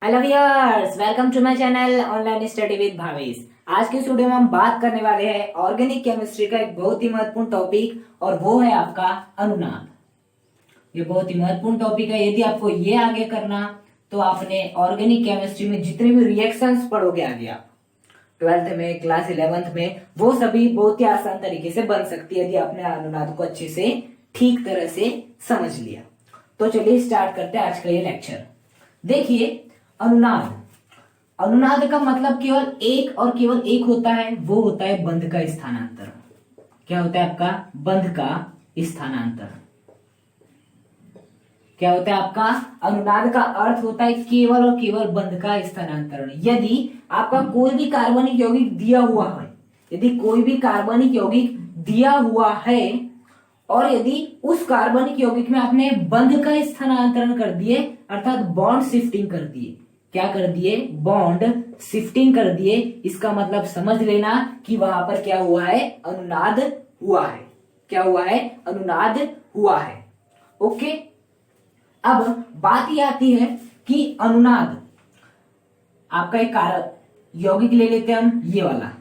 Hello viewers, welcome to my channel online study with Bhavesh. आज के इस वीडियो में हम बात करने वाले हैं ऑर्गेनिक केमिस्ट्री का एक बहुत ही महत्वपूर्ण टॉपिक और वो है आपका अनुनाद। ये बहुत ही महत्वपूर्ण टॉपिक है। यदि आपको ये आगे करना तो आपने ऑर्गेनिक केमिस्ट्री में जितने भी रिएक्शंस पढ़ोगे आगे आप 12th में, क्लास 11th में, वो सभी बहुत ही आसान तरीके से बन सकती है यदि आपने अनुनाद को अच्छे से ठीक तरह से समझ लिया। तो चलिए स्टार्ट करते हैं आज का ये लेक्चर। देखिए, अनुनाद अनुनाद का मतलब केवल एक और केवल एक होता है, वो होता है बंध का स्थानांतरण। क्या होता है आपका? बंध का स्थानांतरण। क्या होता है आपका? अनुनाद का अर्थ होता है केवल और केवल बंध का स्थानांतरण। यदि आपका कोई भी कार्बनिक यौगिक दिया हुआ है, यदि कोई भी कार्बनिक यौगिक दिया हुआ है और यदि उस कार्बनिक यौगिक में आपने बंध का स्थानांतरण कर दिए, अर्थात बॉन्ड शिफ्टिंग कर दिए। क्या कर दिए? बॉन्ड शिफ्टिंग कर दिए। इसका मतलब समझ लेना कि वहां पर क्या हुआ है? अनुनाद हुआ है। क्या हुआ है? अनुनाद हुआ है। ओके, अब बात यह आती है कि अनुनाद आपका एक कारक यौगिक ले लेते हैं हम, ये वाला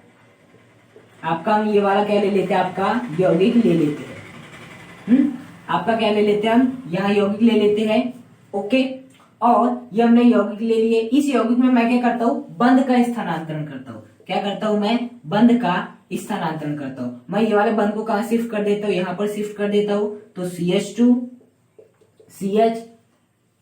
आपका, हम ये वाला क्या ले लेते हैं? आपका यौगिक ले लेते हैं। आपका क्या ले लेते हैं? हम यहाँ यौगिक ले लेते हैं। ओके, और ये हमने यौगिक ले लिए। इस यौगिक में मैं क्या करता हूँ? बंध का स्थानांतरण करता हूँ। क्या करता हूँ मैं? बंध का स्थानांतरण करता हूँ। मैं ये वाले बंध को कहाँ शिफ्ट कर देता हूँ? यहाँ पर शिफ्ट कर देता हूँ। तो CH2 CH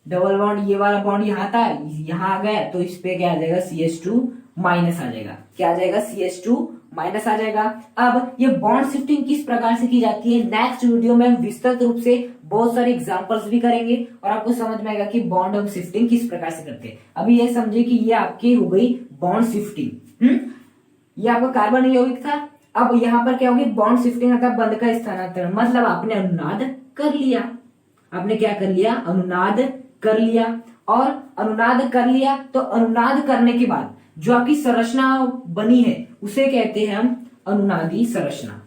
डबल बॉन्ड, ये वाला बॉन्ड यहाँ था, यहाँ आ गया, तो इस पे क्या आ जाएगा? CH2 माइनस आ जाएगा। क्या आ जाएगा? CH2 माइनस आ जाएगा। अब ये बॉन्ड शिफ्टिंग किस प्रकार से की जाती है, नेक्स्ट वीडियो में हम विस्तृत रूप से बहुत सारे एग्जांपल्स भी करेंगे और आपको समझ में आएगा कि बॉन्ड हम शिफ्टिंग किस प्रकार से करते हैं। अभी ये समझे कि ये आपकी हो गई बॉन्ड शिफ्टिंग। ये आपका कार्बन यौगिक था, अब यहाँ पर क्या होगी? बॉन्ड शिफ्टिंग अर्थात बंध का स्थानांतरण। मतलब आपने अनुनाद कर लिया। आपने क्या कर लिया? अनुनाद कर लिया। और अनुनाद कर लिया तो अनुनाद करने के बाद जो आपकी संरचना बनी है उसे कहते हैं हम अनुनादी संरचना।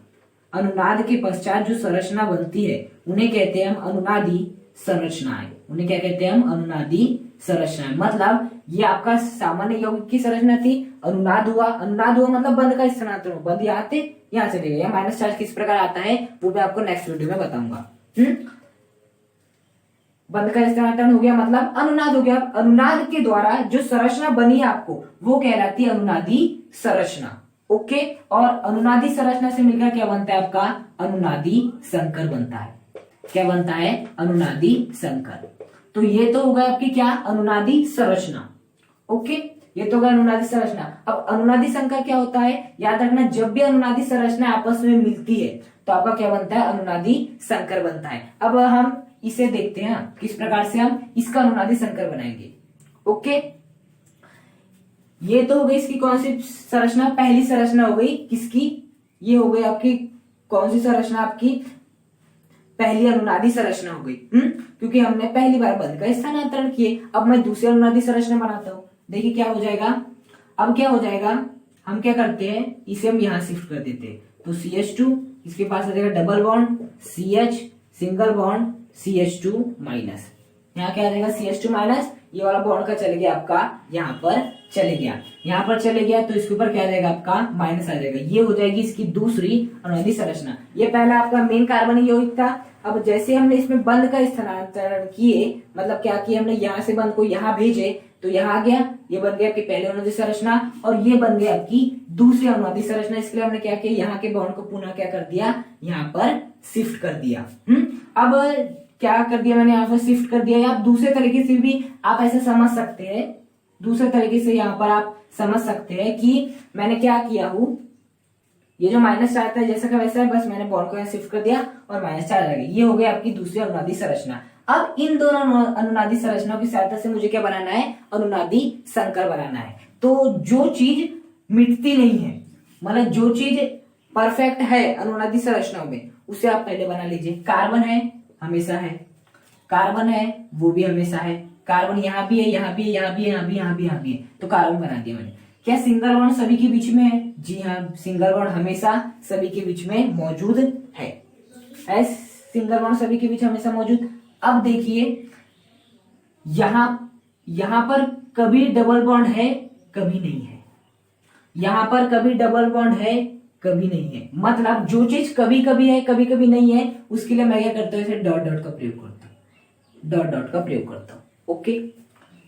अनुनाद के पश्चात जो संरचना बनती है उन्हें कहते हैं हम अनुनादी संरचनाएं। उन्हें क्या कहते हैं हम? अनुनादी संरचनाएं। मतलब ये आपका सामान्य यौगिक की संरचना थी, अनुनाद हुआ। अनुनाद हुआ मतलब बंध का स्थानांतरण। बंध यहाँ थे, यहाँ चले गए। माइनस चार्ज किस प्रकार आता है वो मैं आपको नेक्स्ट वीडियो में बताऊंगा। बंध का स्थानांतरण हो गया मतलब अनुनाद हो गया। अनुनाद के द्वारा जो संरचना बनी है आपको वो कहलाती है अनुनादी संरचना। ओके, और अनुनादी संरचना से मिलकर क्या बनता है आपका? अनुनादी संकर बनता है। क्या बनता है? अनुनादी संकर। तो ये तो होगा आपकी क्या? अनुनादी संरचना। ओके, ये तो होगा अनुनादी संरचना। अब अनुनादी संकर क्या होता है? याद रखना, जब भी अनुनादी संरचना आपस में मिलती है तो आपका क्या बनता है? अनुनादी संकर बनता है। अब हम इसे देखते हैं किस प्रकार से हम इसका अनुनादी संकर बनाएंगे। ओके, ये तो हो गई इसकी कौन सी संरचना? पहली संरचना हो गई किसकी? ये हो गई आपकी कौन सी संरचना? आपकी पहली अनुनादी संरचना हो गई। क्योंकि हमने पहली बार बंध का स्थानांतरण किए। अब मैं दूसरी अनुनादी संरचना बनाता हूं। देखिए क्या हो जाएगा। अब क्या हो जाएगा, हम क्या करते हैं, इसे हम यहां शिफ्ट कर देते हैं। तो CH2, इसके पास आ जाएगा double bond, CH single bond, CH2 minus. यहाँ क्या आ जाएगा? CH2 minus. ये वाला बॉन्ड का चले गया आपका, यहाँ पर चले गया, यहाँ पर चले गया, तो इसके ऊपर क्या आ जाएगा आपका? माइनस आ जाएगा। ये हो जाएगी इसकी दूसरी अनुनादी संरचना। ये पहला आपका मेन कार्बनिक यौगिक था। अब जैसे हमने इसमें बंध का स्थानांतरण किए, मतलब क्या किया हमने? यहाँ से बंध को यहाँ भेजे तो यहाँ आ गया, ये बन गया आपकी पहली अनुनादी संरचना और ये बन गया आपकी दूसरी अनुनादी संरचना। इसलिए हमने क्या किया? यहाँ के बॉन्ड को पुनः क्या कर दिया? यहाँ पर शिफ्ट कर दिया। अब क्या कर दिया मैंने? यहाँ पर शिफ्ट कर दिया। आप दूसरे तरीके से भी आप ऐसे समझ सकते हैं, दूसरे तरीके से यहाँ पर आप समझ सकते हैं कि मैंने क्या किया हूं, ये जो माइनस चार्ज था जैसा का वैसा है, बस मैंने बॉन्ड को यहाँ शिफ्ट कर दिया और माइनस चार्ज आ गया। ये हो गया आपकी दूसरी अनुनादी संरचना। अब इन दोनों अनुनादी संरचनाओं की सहायता से मुझे क्या बनाना है? अनुनादी संकर बनाना है। तो जो चीज मिटती नहीं है, मतलब जो चीज परफेक्ट है अनुनादी संरचनाओं में, उसे आप पहले बना लीजिए। कार्बन है, हमेशा है। कार्बन है, वो भी हमेशा है। कार्बन यहाँ भी है, यहाँ भी है, यहाँ भी है, यहाँ भी, यहाँ भी, यहाँ भी है, तो कार्बन बना दिया मैंने। क्या सिंगल बॉन्ड सभी के बीच में है? जी हाँ, सिंगल बॉन्ड हमेशा सभी के बीच में मौजूद है। सिंगल बॉन्ड सभी के बीच हमेशा मौजूद। अब देखिए यहाँ पर कभी डबल बॉन्ड है, कभी नहीं है। यहां पर कभी डबल बॉन्ड है, कभी नहीं है। मतलब जो चीज कभी कभी है, कभी कभी नहीं है, उसके लिए मैं क्या करता हूँ, इसे डॉट डॉट का प्रयोग करता हूँ, डॉट डॉट का प्रयोग करता हूँ। ओके,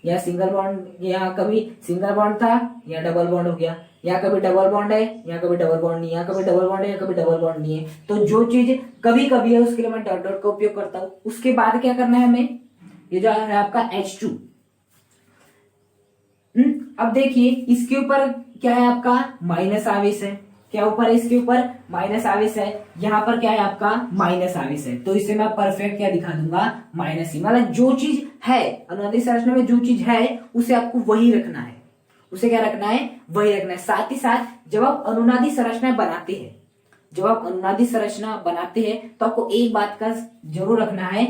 यहाँ सिंगल बॉन्ड, यहाँ कभी सिंगल बॉन्ड था, यहाँ डबल बॉन्ड हो गया। यहाँ कभी डबल बॉन्ड है, यहाँ कभी डबल बॉन्ड नहीं है, यहाँ कभी डबल बॉन्ड है, यहाँ कभी डबल बॉन्ड नहीं है। तो जो चीज कभी कभी है उसके लिए मैं डॉट डॉट का उपयोग करता हूँ। उसके बाद क्या करना है हमें, ये जो है आपका H2। अब देखिए इसके ऊपर क्या है आपका माइनस आवेश है, क्या ऊपर है इसके ऊपर माइनस आवेश है, यहाँ पर क्या है आपका माइनस आवेश है। तो इसे मैं परफेक्ट क्या दिखा दूंगा, माइनस ही। मतलब जो चीज है अनुनादी संरचना में, जो चीज है उसे आपको वही रखना है, उसे क्या रखना है, वही रखना है। साथ ही साथ जब आप अनुनादी संरचना बनाते हैं, जब आप अनुनादी संरचना बनाते हैं तो आपको एक बात का जरूर रखना है,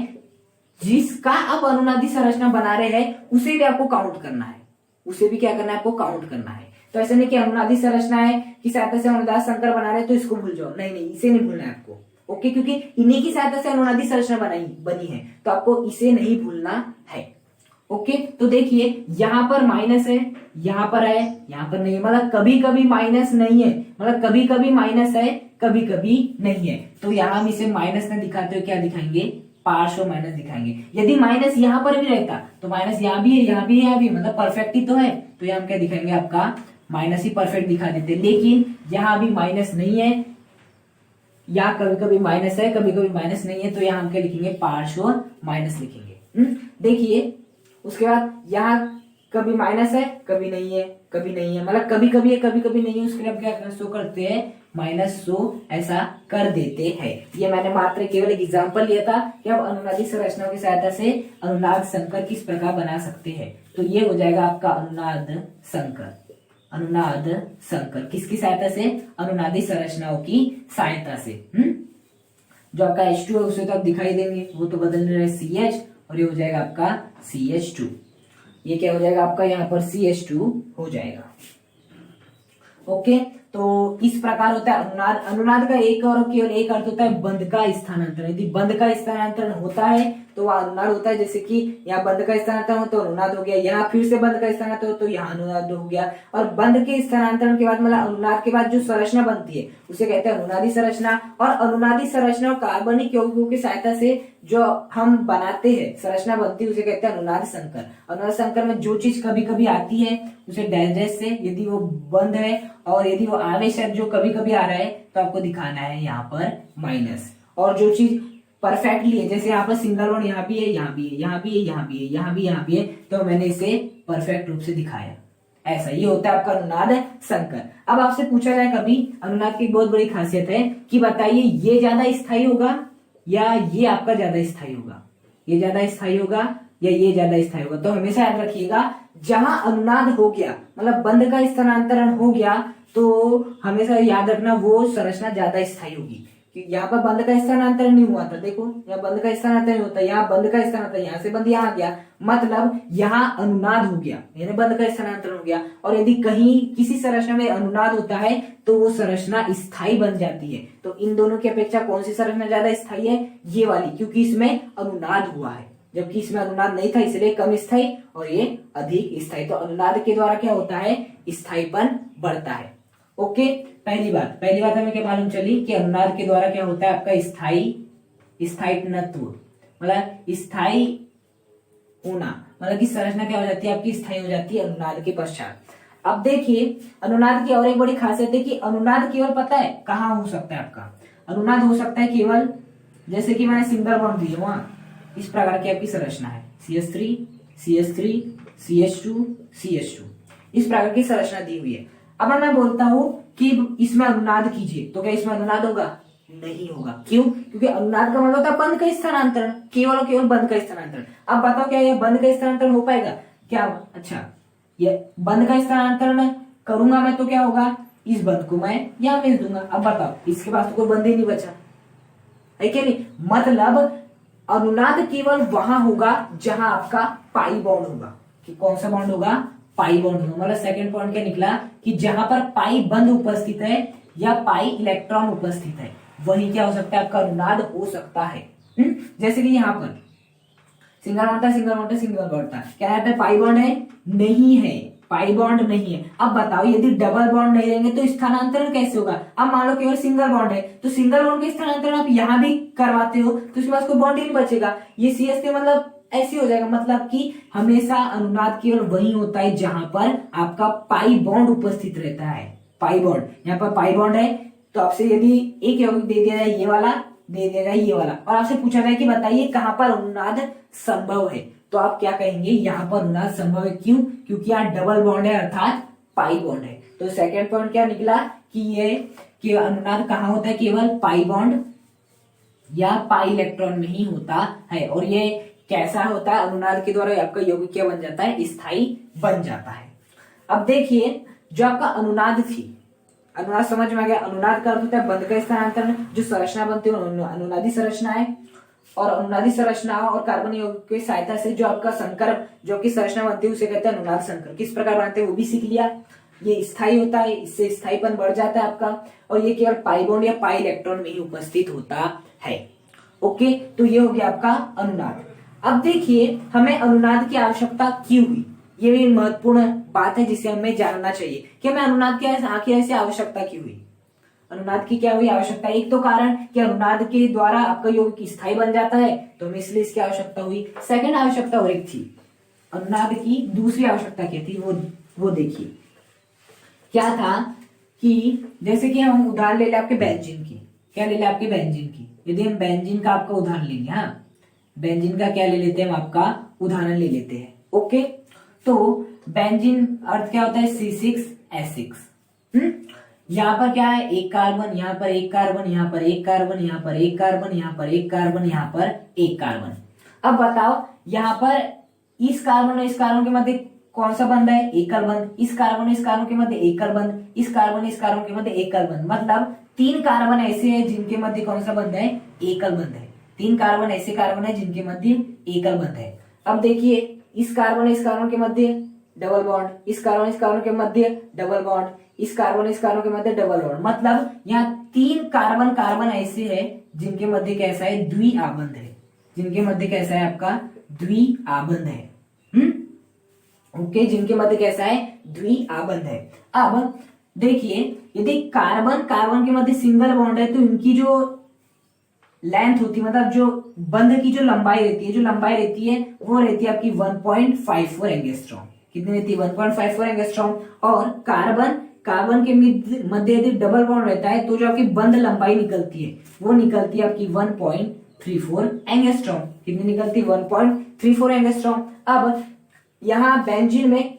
जिसका आप अनुनादी संरचना बना रहे हैं उसे भी आपको काउंट करना है, उसे भी क्या करना है, आपको काउंट करना है। तो ऐसा नहीं कि अनुनादी संरचना है की सहायता से अनुनाद संकर बना रहे तो इसको भूल जाओ, नहीं नहीं, इसे नहीं भूलना है आपको। ओके, क्योंकि इन्हीं की सहायता से अनुनादी संरचना बनी है, तो आपको इसे नहीं भूलना है। ओके, तो देखिए यहाँ पर माइनस है, यहाँ पर है, यहाँ पर नहीं है। मतलब कभी कभी माइनस नहीं है, मतलब कभी कभी माइनस है, कभी कभी नहीं है। तो यहाँ हम इसे माइनस में दिखाते हुए क्या दिखाएंगे, पार्श्व माइनस दिखाएंगे। यदि माइनस यहाँ पर भी रहता तो माइनस यहाँ भी है, यहाँ भी है, यहाँ भी, मतलब परफेक्ट ही तो है, तो यहाँ हम क्या दिखाएंगे, आपका माइनस ही परफेक्ट दिखा देते। लेकिन यहाँ भी माइनस नहीं है, यहाँ कभी कभी माइनस है, कभी कभी माइनस नहीं है, तो यहाँ हम क्या लिखेंगे, पार्श्व माइनस लिखेंगे। देखिए उसके बाद यहाँ कभी माइनस है, कभी नहीं है, कभी नहीं है, मतलब कभी कभी है, कभी कभी नहीं है, उसके लिए हम क्या शो करते हैं, -100 ऐसा कर देते हैं। ये मैंने मात्र केवल एक एग्जांपल लिया था कि आप अनुनादी संरचनाओं की सहायता से अनुनाद संकर किस प्रकार बना सकते हैं। तो ये हो जाएगा आपका अनुनाद संकर। अनुनाद संकर किसकी सहायता से, अनुनादी संरचनाओं की सहायता से। जो आपका H2 है उसे तो आप दिखाई देंगे, वो तो बदल रहे CH, और ये हो जाएगा आपका CH2। ये क्या हो जाएगा आपका, यहाँ पर CH2 हो जाएगा। ओके, तो इस प्रकार होता है अनुनाद। अनुनाद का एक और केवल एक अर्थ होता है बंध का स्थानांतरण। यदि बंध का स्थानांतरण होता है तो वह अनुनाद होता है। जैसे कि यहाँ बंध का स्थानांतरण हो तो अनुनाद हो गया, यहाँ फिर से बंध का स्थानांतरण हो तो यहाँ अनुनाद हो गया। और बंध के स्थानांतरण के बाद मतलब अनुनाद के बाद जो संरचना बनती है उसे कहते हैं अनुनादी संरचना। और अनुनादी संरचना कार्बनिक यौगिकों की सहायता से जो हम बनाते हैं, संरचना बनती है, उसे कहते हैं अनुनाद संकर। अनुनाद संकर में जो चीज कभी कभी आती है उसे डैश डैश से, यदि वो बंद है, और यदि वो आवेश है जो कभी कभी आ रहा है तो आपको दिखाना है यहाँ पर माइनस। और जो चीज परफेक्टली है, जैसे यहाँ पर सिंगल बॉन्ड यहाँ भी है, यहाँ भी है, यहाँ भी है, यहाँ भी है, यहाँ भी, यहाँ भी है, तो मैंने इसे परफेक्ट रूप से दिखाया। ऐसा ये होता है आपका अनुनाद संकर। अब आपसे पूछा जाए कभी, अनुनाद की बहुत बड़ी खासियत है कि बताइए ये ज्यादा स्थायी होगा या ये आपका ज्यादा स्थायी होगा, ये ज्यादा स्थायी होगा या ये ज्यादा स्थायी होगा। तो हमेशा याद रखिएगा, जहां अनुनाद हो गया मतलब बंध का स्थानांतरण हो गया, तो हमेशा याद रखना वो संरचना ज्यादा स्थायी होगी। कि यहाँ पर बंध का स्थानांतरण नहीं हुआ था, देखो यहाँ बंध का स्थानांतरण नहीं होता, यहाँ बंध का स्थानांतरण, यहाँ से बंध यहाँ आ गया, मतलब यहाँ अनुनाद हो गया, यानी बंध का स्थानांतरण हो गया। और यदि कहीं किसी संरचना में अनुनाद होता है तो वो संरचना स्थायी बन जाती है। तो इन दोनों की अपेक्षा कौन सी संरचना ज्यादा स्थायी है, ये वाली, क्योंकि इसमें अनुनाद हुआ है, जबकि इसमें अनुनाद नहीं था इसलिए कम स्थायी, और ये अधिक स्थायी। तो अनुनाद के द्वारा क्या होता है, स्थायीपन बढ़ता है। ओके, पहली बात हमें क्या मालूम चली कि अनुनाद के द्वारा क्या होता है आपका स्थायित्व, मतलब स्थायी होना, मतलब कि संरचना क्या हो जाती है आपकी, स्थायी हो जाती है अनुनाद के पश्चात। अब देखिए अनुनाद की और एक बड़ी खासियत है कि अनुनाद केवल पता है कहाँ हो सकता है आपका, अनुनाद हो सकता है केवल, जैसे कि मैंने सिंगल बॉन्ड दिए वहां, इस प्रकार की आपकी संरचना है, CH3 CH3 CH2 CH2, इस प्रकार की संरचना दी हुई है। अब मैं बोलता हूं कि इसमें अनुनाद कीजिए, तो क्या इसमें अनुनाद होगा, नहीं होगा। क्यों, क्योंकि अनुनाद का मतलब होता है बंध का स्थानांतरण, केवल और केवल बंध का स्थानांतरण। अब बताओ क्या ये बंध का स्थानांतरण हो पाएगा क्या, अच्छा ये बंध का स्थानांतरण करूंगा मैं तो क्या होगा, इस बंध को मैं यहां भेज दूंगा। अब बताओ इसके पास तो कोई बंध ही नहीं बचा है क्या नहीं, मतलब अनुनाद केवल वहां होगा जहां आपका पाई बॉन्ड होगा। कि कौन सा बॉन्ड होगा, पाई बॉन्ड होगा। मतलब सेकंड पॉइंट क्या निकला कि जहां पर पाई बंध उपस्थित है या पाई इलेक्ट्रॉन उपस्थित है, वही क्या हो सकता है आपका अनुनाद हो सकता है। जैसे कि सिंगल बॉन्ड था, सिंगल बॉन्ड था, सिंगल बॉन्ड था। क्या रहता है? पाई बॉन्ड है? नहीं है, पाई बॉन्ड नहीं है। अब बताओ यदि डबल बॉन्ड नहीं रहेंगे तो स्थानांतरण कैसे होगा? अब मान लो केवल सिंगल बॉन्ड है तो सिंगल बॉन्ड का स्थानांतरण आप यहाँ भी करवाते हो तो उसके पास कोई बॉन्ड ही नहीं बचेगा। ये CH के मतलब ऐसे हो जाएगा, मतलब कि हमेशा अनुनाद केवल वही होता है जहां पर आपका पाई बॉन्ड उपस्थित रहता है। पाई बॉन्ड, यहाँ पर पाई बॉन्ड है तो आपसे यदि एक यौगिक दे दिया जाए ये वाला, दे दिया जाए ये वाला, और आपसे पूछा जाए कि बताइए कहां पर अनुनाद संभव है, तो आप क्या कहेंगे? यहाँ पर अनुनाद संभव है। क्यों? क्योंकि यहाँ डबल बॉन्ड है अर्थात पाई बॉन्ड है। तो सेकेंड पॉइंट क्या निकला कि ये कि अनुनाद कहाँ होता है? केवल पाई बॉन्ड या पाई इलेक्ट्रॉन में ही होता है। और ये कैसा होता है? अनुनाद के द्वारा आपका यौगिक क्या बन जाता है? स्थायी बन जाता है। अब देखिए जो आपका अनुनाद थी, अनुनाद समझ में आ गया। अनुनाद का अर्थ होता है बंध का स्थानांतरण। जो संरचना बनती है अनुनादी संरचना है, और अनुनादी संरचना और कार्बन यौगिक की सहायता से जो आपका संकर जो की संरचना बनती है उसे कहते हैं अनुनाद संकर। किस प्रकार बनते हैं वो भी सीख लिया। ये स्थायी होता है, इससे स्थायीपन बढ़ जाता है आपका, और ये केवल पाई बॉन्ड या पाई इलेक्ट्रॉन में ही उपस्थित होता है। ओके, तो ये हो गया आपका अनुनाद। अब देखिए हमें अनुनाद की आवश्यकता क्यों हुई, ये भी महत्वपूर्ण बात है जिसे हमें जानना चाहिए कि हमें अनुनाद की ऐसी आवश्यकता क्यों हुई। अनुनाद की क्या हुई आवश्यकता? एक तो कारण कि अनुनाद के द्वारा आपका यौगिक स्थायी बन जाता है तो हमें इसलिए इसकी आवश्यकता हुई। सेकंड आवश्यकता और एक थी अनुनाद की, दूसरी आवश्यकता क्या थी वो देखिए क्या था कि जैसे कि हम उदाहरण ले ले आपके बेंजीन की। क्या ले ले? आपके बेंजीन की। यदि हम बेंजीन का आपका उदाहरण लेंगे, हाँ बेंजीन का क्या ले लेते हैं? हम आपका उदाहरण ले लेते हैं। ओके, तो बेंजीन अर्थ क्या होता है? C6H6। यहाँ पर क्या है? एक कार्बन, यहाँ पर एक कार्बन, यहाँ पर एक कार्बन, यहाँ पर एक कार्बन, यहाँ पर एक कार्बन, यहाँ पर एक कार्बन। अब बताओ यहाँ पर इस कार्बन और इस कार्बन के मध्य कौन सा बंध है? एकल बंध। इस कार्बन और इस कार्बन के मध्य एकल बंध, इस कार्बन इस कार्बन के मध्य एकल बंध। मतलब 3 कार्बन ऐसे हैं जिनके मध्य कौन सा बंध है? एकल बंध है। 3 कार्बन ऐसे कार्बन है जिनके मध्य एकल बंध है। अब देखिए इस कार्बन इस कार्बन के मध्य डबल बॉन्ड, इस कार्बन के मध्य डबल बॉन्ड, इस कार्बन के मध्य डबल बॉन्ड। मतलब यहाँ 3 कार्बन कार्बन ऐसे है जिनके मध्य कैसा है? द्विआबंध है। जिनके मध्य कैसा है? आपका द्विआबंध है। ओके, जिनके मध्य कैसा है? द्विआबंध है। अब देखिए यदि कार्बन कार्बन के मध्य सिंगल बॉन्ड है तो इनकी जो लेंथ होती है, मतलब जो बंध की जो लंबाई रहती है वो रहती है आपकी 1.54 एंगस्ट्रॉम। कितनी रहती है? 1.54 एंगस्ट्रॉम। और कार्बन के मध्य यदि डबल बॉन्ड रहता है तो जो आपकी बंध लंबाई निकलती है वो निकलती है आपकी 1.34 एंगस्ट्रॉम। कितनी निकलती है? 1.34 एंगस्ट्रॉम। अब यहाँ बेंजीन में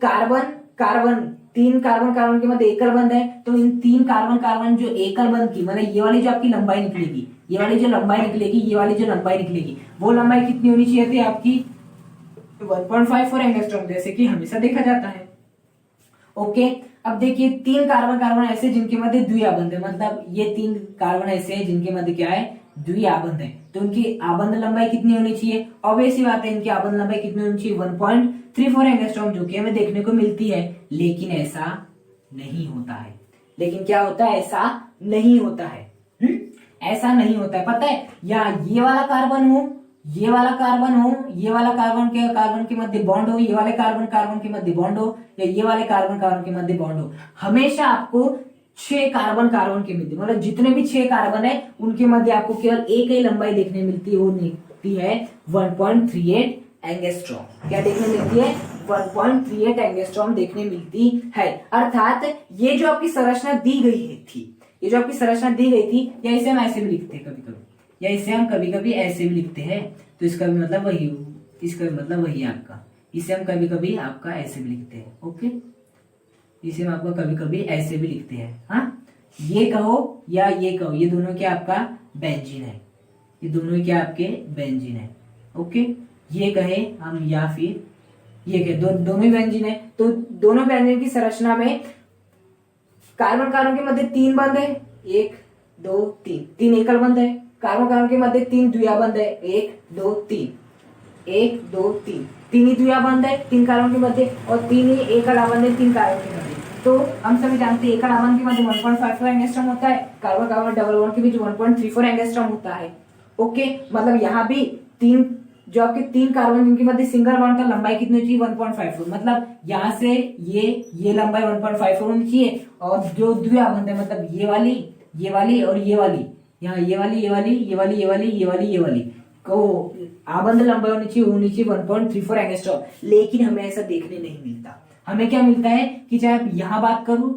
3 कार्बन के मध्य एकल बंध है तो इन 3 कार्बन जो एकल बंध की, मतलब ये वाली जो आपकी लंबाई निकलेगी, ये वाली जो लंबाई निकलेगी वो लंबाई कितनी होनी चाहिए थी आपकी? 1.54 एंगस्ट्रॉम, जैसे कि हमेशा देखा जाता है। ओके, अब देखिए 3 कार्बन ऐसे जिनके मध्य द्विआबंध है, मतलब ये 3 कार्बन ऐसे हैं जिनके मध्य क्या है? द्विआबंध है। तो इनकी आबंध लंबाई कितनी होनी चाहिए? ऑब्वियस सी बात है, इनकी आबंध लंबाई कितनी होनी चाहिए? 1.34 एंगस्ट्रॉम, जो कि हमें देखने को मिलती है। लेकिन ऐसा नहीं होता है। लेकिन क्या होता है? ऐसा नहीं होता है। ऐसा नहीं होता है। पता है, या ये वाला कार्बन हो, ये वाला कार्बन के मध्य बॉन्ड हो, ये वाले कार्बन के मध्य बॉन्ड हो, या ये वाले कार्बन के मध्य बॉन्ड हो, हमेशा आपको 6 कार्बन के मध्य, मतलब जितने भी 6 कार्बन है उनके मध्य आपको केवल एक ही लंबाई देखने मिलती है, वो मिलती है 1.38 एंगस्ट्रॉम। क्या देखने मिलती है? 1.38 एंगस्ट्रॉम देखने मिलती है। अर्थात ये जो आपकी संरचना दी गई थी, या इसे हम ऐसे भी लिखते हैं कभी-कभी, ऐसे भी लिखते हैं, तो इसका भी मतलब वही आपका, इसे हम कभी-कभी आपका ऐसे भी लिखते हैं। ओके, इसे हम आपका कभी-कभी ऐसे भी लिखते हैं। हाँ, ये कहो या ये कहो, ये दोनों क्या आपका बेंजीन है, ये दोनों क्या आपके बेंजीन है। ओके, ये कहे हम या फिर ये कहे, दोनों ही बेंजीन है। तो दोनों बेंजीन की संरचना में कार्बन के मध्य 3 बंध है, 1 2 3 एकल बंध है। कार्बन के मध्य 3 द्विआबंध है, 1 2 3 3 ही द्विआबंध है 3 कार्बन के मध्य, और 3 ही एकल आबंध है 3 कार्बन के मध्य। तो हम सभी जानते हैं एकल आबंध के मध्य 1.54 एंगस्ट्रॉम होता है, कार्बन डबल बॉन्ड के बीच 1.34 एंगस्ट्रॉम होता है। ओके, मतलब यहाँ भी 3 जो आपके 3 कार्बन जिनके मध्य सिंगल बॉन्ड था, लंबाई कितनी चाहिए 1.54, मतलब यहाँ से ये लंबाई 1.54 होनी चाहिए, और जो द्विआबंध है मतलब ये वाली और ये वाली, यहाँ ये वाली को आबंध लंबाई होनी चाहिए 1.34 एंगस्ट्रॉम। लेकिन हमें ऐसा देखने नहीं मिलता। हमें क्या मिलता है कि चाहे आप यहाँ बात करो,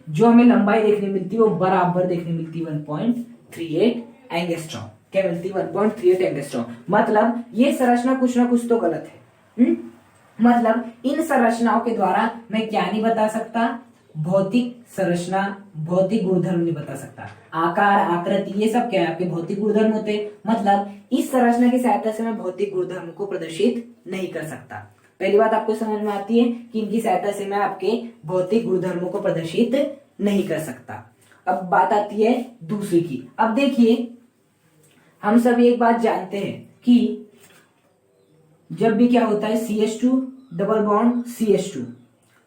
जो हमें लंबाई देखने मिलती है वो बराबर देखने मिलती है 1.38 एंगस्ट्रॉम। क्या मिलती है 1.38 एंगस्ट्रॉम। मतलब ये संरचना कुछ ना कुछ तो गलत है। मतलब इन संरचनाओं के द्वारा मैं क्या नहीं बता सकता, भौतिक संरचना, भौतिक गुणधर्म नहीं बता सकता। आकार, आकृति, ये सब क्या है आपके भौतिक गुणधर्म होते हैं। मतलब इस संरचना की सहायता से मैं भौतिक गुणधर्म को प्रदर्शित नहीं कर सकता। पहली बात आपको समझ में आती है कि इनकी सहायता से मैं आपके भौतिक गुणधर्मों को प्रदर्शित नहीं कर सकता। अब बात आती है दूसरी की। अब देखिए, हम सब एक बात जानते हैं कि जब भी क्या होता है CH2 डबल बॉन्ड CH2,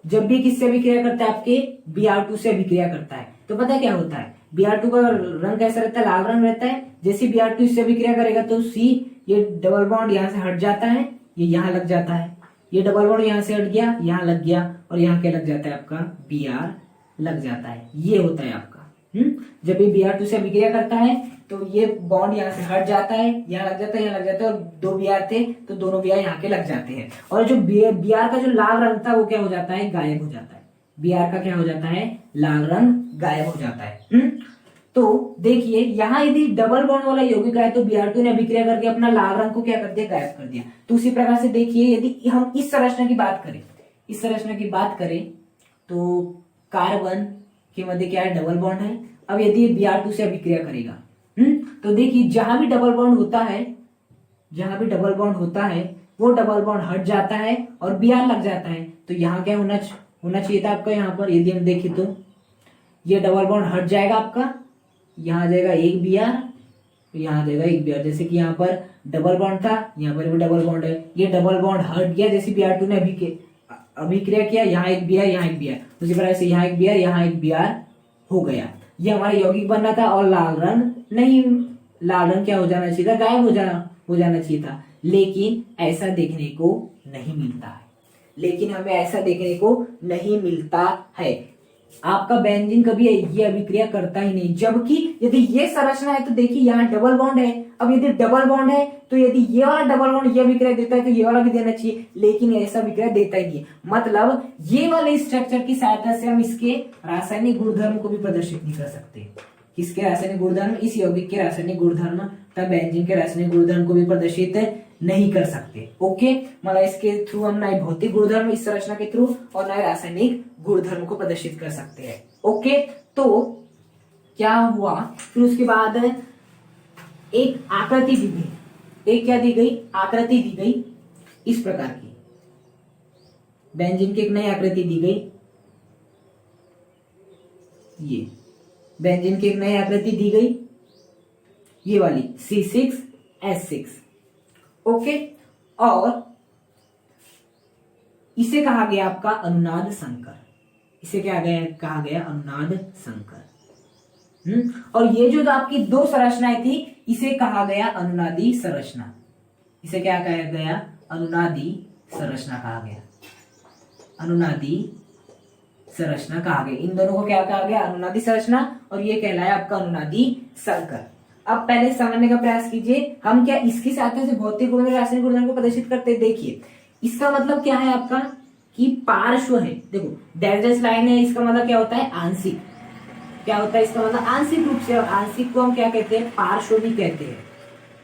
जब भी किससे अभिक्रिया करता है आपके Br2 से अभिक्रिया करता है, तो पता है क्या होता है, Br2 का रंग कैसा रहता है, लाल रंग रहता है। जैसे Br2 इससे अभिक्रिया करेगा तो C, ये डबल बॉन्ड यहाँ से हट जाता है, ये यहाँ लग जाता है, ये डबल बॉन्ड यहाँ से हट गया, यहाँ लग गया, और यहाँ क्या लग जाता है आपका Br लग जाता है। ये होता है आपका। जब ये Br2 से अभिक्रिया करता है तो ये बॉन्ड यहाँ से हट जाता है, यहाँ लग जाता है, यहाँ लग जाता है, और 2 Br थे तो दोनों Br यहाँ के लग जाते हैं, और जो Br का जो लाल रंग था वो क्या हो जाता है, गायब हो जाता है। Br का क्या हो जाता है, लाल रंग गायब हो जाता है। तो देखिए यहाँ यदि डबल बॉन्ड वाला यौगिक है तो Br2 ने अभिक्रिया करके अपना लाल रंग को क्या कर दिया, गायब कर दिया। तो उसी प्रकार से देखिए यदि हम इस संरचना की बात करें, तो कार्बन के मध्य क्या है, डबल बॉन्ड है। अब यदि Br2 से अभिक्रिया करेगा, तो देखिए जहां भी डबल बॉन्ड होता है वो डबल बॉन्ड हट जाता है और Br लग जाता है। तो यहाँ क्या होना चाहिए था आपका, यहाँ पर यदि हम देखें तो ये डबल बॉन्ड हट जाएगा आपका, यहाँ आ जाएगा एक Br, यहाँ आ जाएगा एक Br। जैसे कि यहाँ पर डबल बॉन्ड था, यहाँ पर भी डबल बॉन्ड है, ये डबल बॉन्ड हट गया। जैसे Br2 ने अभिक्रिया किया, यहाँ एक Br, यहाँ एक Br, उसी प्रकार से यहाँ एक Br, यहाँ एक Br हो गया। ये हमारा यौगिक बनना था, और लाल रंग क्या हो जाना चाहिए था, गायब हो जाना चाहिए था। लेकिन ऐसा देखने को नहीं मिलता है, हमें ऐसा देखने को नहीं मिलता है। आपका बेंजीन कभी ये अभिक्रिया करता ही नहीं। जबकि यदि ये संरचना है तो देखिए यहाँ डबल बॉन्ड है। अब यदि डबल बॉन्ड है तो यदि ये वाला डबल बॉन्ड ये अभिक्रिया देता है तो ये वाला भी देना चाहिए, लेकिन ऐसा अभिक्रिया देता ही नहीं। मतलब ये वाले स्ट्रक्चर की सहायता से हम इसके रासायनिक गुणधर्म को भी प्रदर्शित नहीं कर सकते। किसके रासायनिक गुणधर्म, इस यौगिक के रासायनिक गुणधर्म तथा बेंजीन के रासायनिक गुणधर्म को भी प्रदर्शित नहीं कर सकते। ओके, मतलब इसके थ्रू हम ना भौतिक गुणधर्म इस संरचना के थ्रू और ना रासायनिक गुणधर्म को प्रदर्शित कर सकते हैं। ओके, तो क्या हुआ फिर उसके बाद एक आकृति दी गई। एक क्या दी गई, आकृति दी गई इस प्रकार की। बेंजीन की एक नई आकृति दी गई, ये बेंजीन की एक नई आकृति दी गई, ये वाली C6H6। ओके, और इसे कहा गया आपका अनुनाद संकर। इसे क्या कहा गया अनुनाद संकर। और ये जो आपकी 2 संरचनाएं थी इसे कहा गया अनुनादी संरचना। इसे क्या कहा गया, अनुनादी संरचना कहा गया। अनुनादी संरचना कहा गया। इन दोनों को क्या कहा गया, अनुनादी संरचना, और ये कहलाया आपका अनुनादी संकर। अब पहले समझने का प्रयास कीजिए, हम क्या इसकी सहायता से भौतिक गुण रासायनिक गुणधर्म को प्रदर्शित करते हैं। देखिए इसका मतलब क्या है आपका कि पार्श्व है। देखो डैश लाइन है, इसका मतलब क्या होता है, आंशिक। क्या होता है इसका मतलब, आंशिक रूप से। और आंशिक को हम क्या कहते हैं, पार्श्व भी कहते हैं।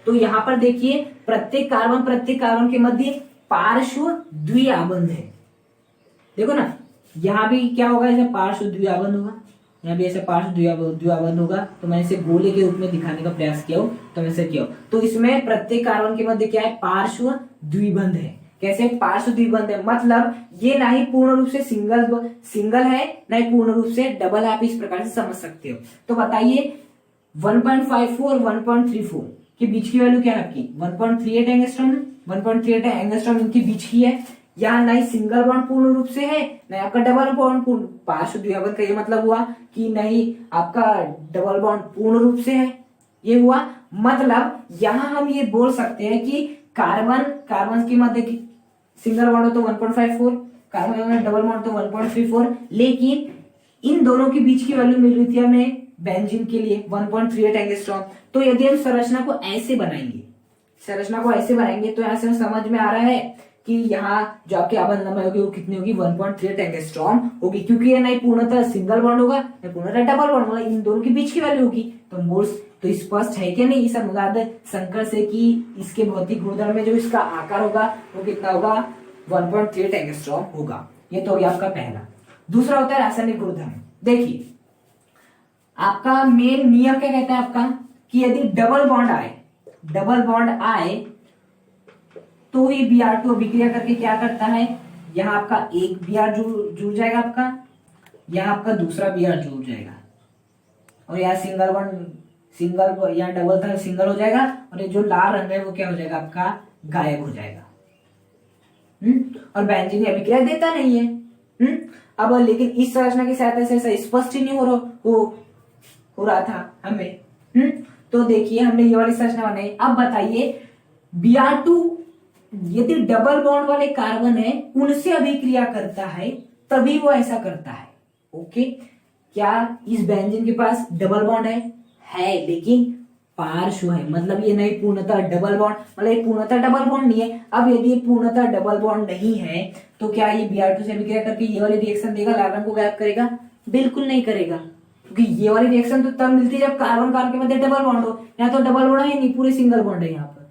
तो यहाँ पर देखिए प्रत्येक कार्बन के मध्य पार्श्व द्विआबंध है। देखो ना, यहाँ भी क्या होगा, ऐसे पार्श्व द्विआबंध होगा, यहाँ भी ऐसे पार्श्व द्विआबंध होगा। तो मैंने इसे गोले के रूप में दिखाने का प्रयास किया हो, तो मैं इसे किया हो। तो इसमें प्रत्येक कार्बन के मध्य क्या है, पार्श्व द्विबंध है। कैसे पार्श्व द्विबंध है, मतलब ये ना ही पूर्ण रूप से सिंगल है, ना ही पूर्ण रूप से डबल है। आप इस प्रकार से समझ सकते हो। तो बताइए 1.54 और 1.34 के बीच की वैल्यू क्या है आपकी, 1.38 एंगस्ट्रॉम। 1.38 एंगस्ट्रॉम इनके बीच की है। यहाँ ना ही सिंगल बॉन्ड पूर्ण रूप से है, ना आपका डबल बॉन्ड पूर्ण। पार्श्व द्विबंध का ये मतलब हुआ कि नहीं आपका डबल बॉन्ड पूर्ण रूप से है, ये हुआ। मतलब यहाँ हम ये बोल सकते हैं कि कार्बन की मध्य की सिंगल बॉन्ड हो तो 1.54, कार्बन में डबल बॉन्ड तो 1.34, लेकिन इन दोनों के बीच की वैल्यू मिल रही थी हमें बेंजीन के लिए 1.38 एंगस्ट्रॉम। तो यदि हम संरचना को ऐसे बनाएंगे तो यहाँ से समझ में आ रहा है कि यहाँ जो आपकी आबंध लंबाई होगी वो कितनी होगी, 1.38 एंगस्ट्रॉम होगी, क्योंकि ये नहीं पूर्णतः सिंगल बॉन्ड होगा नहीं पूर्णतः डबल बॉन्ड, मतलब इन दोनों के बीच की वैल्यू होगी। तो मोल्स तो स्पष्ट है कि नहीं इस अनुनाद संकर से कि इसके भौतिक गुणधर्म में जो इसका आकार होगा वो कितना होगा, 1.38 एंगस्ट्रॉम होगा। ये तो हो गया आपका पहला। दूसरा होता है रासायनिक गुणधर्म। देखिए आपका मेन नियम क्या कहता है आपका, कि यदि डबल बॉन्ड आए तो ही Br2 अभिक्रिया करके क्या करता है, यहाँ आपका एक Br जुड़ जाएगा आपका, यहाँ आपका दूसरा Br जुड़ जाएगा, और यहाँ सिंगल यहाँ डबल था सिंगल हो जाएगा, और ये जो लाल रंग है वो क्या हो जाएगा आपका, गायब हो जाएगा। और बेंजीन अभिक्रिया देता नहीं है। अब लेकिन इस संरचना की सहायता से ऐसा स्पष्ट ही नहीं हो रहा था हमें। तो देखिए हमने ये वाली संरचना बनाई। अब बताइए Br2 यदि डबल बॉन्ड वाले कार्बन है उनसे अभिक्रिया करता है तभी वो ऐसा करता है। ओके, क्या इस बेंजीन के पास डबल बॉन्ड है लेकिन पार्श्व है, मतलब ये नहीं पूर्णतः डबल बॉन्ड, मतलब ये पूर्णतः डबल बॉन्ड नहीं है। अब यदि ये पूर्णतः डबल बॉन्ड नहीं है तो क्या ये Br2 से अभिक्रिया करके ये वाली रिएक्शन देगा, लाल रंग को गायब करेगा? बिल्कुल नहीं करेगा, क्योंकि ये वाली रिएक्शन तो तब मिलती है जब कार्बन कार्बन के मध्य डबल बॉन्ड हो। यहाँ तो डबल बॉन्ड है नहीं, पूरे सिंगल बॉन्ड है। यहाँ पर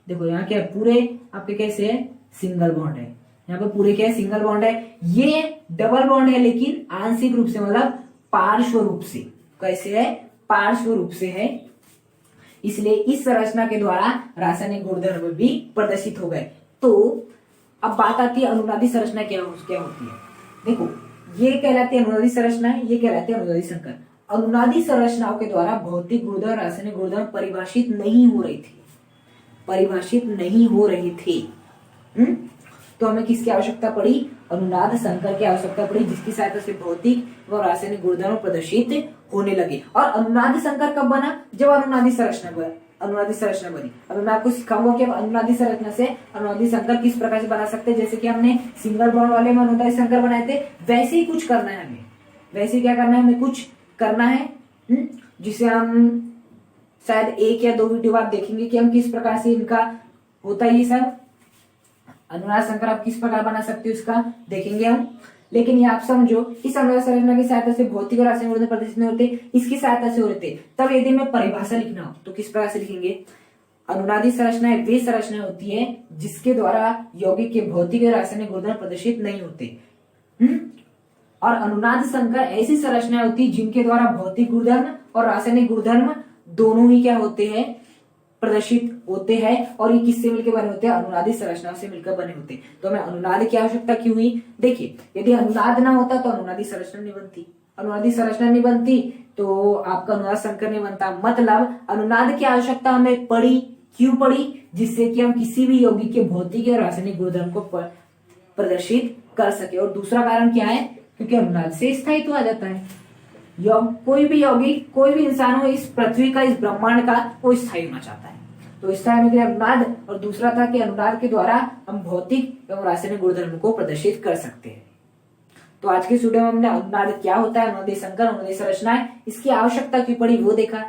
देखो यहाँ क्या है, पूरे आपके कैसे है, सिंगल बॉन्ड है। यहाँ पे पूरे क्या है, सिंगल बॉन्ड है। ये डबल बॉन्ड है लेकिन आंशिक रूप से, मतलब पार्श्व रूप से। कैसे है, पार्श्व रूप से है, इसलिए इस संरचना के द्वारा रासायनिक गुणधर्म भी प्रदर्शित हो गए। तो अब बात आती है अनुनादी संरचना क्या होती है। देखो ये कहलाती है अनुनादी संरचना है, ये कहलाती है अनुनादी संकर। अनुनादी संरचनाओं के द्वारा भौतिक गुणधर्म रासायनिक गुणधर्म परिभाषित नहीं हो रही थी। तो हमें किसकी आवश्यकता पड़ी, अनुनाद संकर की आवश्यकता पड़ी, जिसकी सहायता से भौतिक व रासायनिक गुणधर्म प्रदर्शित होने लगे। और अनुनाद संकर कब बना, जब अनुनादी संरचना बनी। अब मैं आपको सिखाऊंगा कि अनुनादी संरचना से अनुनादी संकर किस प्रकार से बना सकते हैं। जैसे कि हमने सिंगल बॉन्ड वाले में अनुनादी संकर बनाए थे, वैसे ही कुछ करना है हमें। वैसे क्या करना है, हमें कुछ करना है जिसे हम शायद 1 या 2 वीडियो बाद देखेंगे कि हम किस प्रकार से इनका होता है ये सब। अनुनाद संकर आप किस प्रकार बना सकते हो इसका देखेंगे हम। लेकिन ये आप समझो, इस अनुनाद संरचना की सहायता से भौतिक और रासायनिक गुणधर्म प्रदर्शित नहीं होते, इसकी सहायता से हो रहे थे। तब यदि मैं परिभाषा लिखना हो तो किस प्रकार से लिखेंगे, अनुनादी संरचनाएं वे संरचनाएं होती है जिसके द्वारा यौगिक के भौतिक और रासायनिक गुणधर्म प्रदर्शित नहीं होते। और अनुनाद संकर ऐसी संरचनाएं होती है जिनके द्वारा भौतिक गुणधर्म और रासायनिक गुणधर्म दोनों ही क्या होते हैं, प्रदर्शित होते हैं। और ये किससे मिलकर बने होते हैं, अनुनादी संरचनाओं से मिलकर बने होते हैं। तो हमें अनुनाद की आवश्यकता क्यों हुई, देखिए यदि अनुनाद ना होता तो अनुनादी संरचना नहीं बनती, अनुनादी संरचना नहीं बनती तो आपका अनुनाद संकर नहीं बनता। मतलब अनुनाद की आवश्यकता हमें पड़ी, क्यों पड़ी, जिससे कि हम किसी भी यौगिक के भौतिक और रासायनिक गुणधर्म को प्रदर्शित कर सके। और दूसरा कारण क्या है, क्योंकि अनुनाद से स्थायित्व आ जाता है। कोई भी यौगिक, कोई भी इंसान हो इस पृथ्वी का, इस ब्रह्मांड का, वो स्थायी होना चाहता है। तो स्थायी होने के लिए अनुनाद, और दूसरा था कि अनुनाद के द्वारा हम भौतिक एवं रासायनिक गुणधर्म को प्रदर्शित कर सकते हैं। तो आज के वीडियो में हमने अनुनाद क्या होता है, अनुनादी संकर, अनुनादी संरचनाएं, इसकी आवश्यकता क्यों पड़ी वो देखा।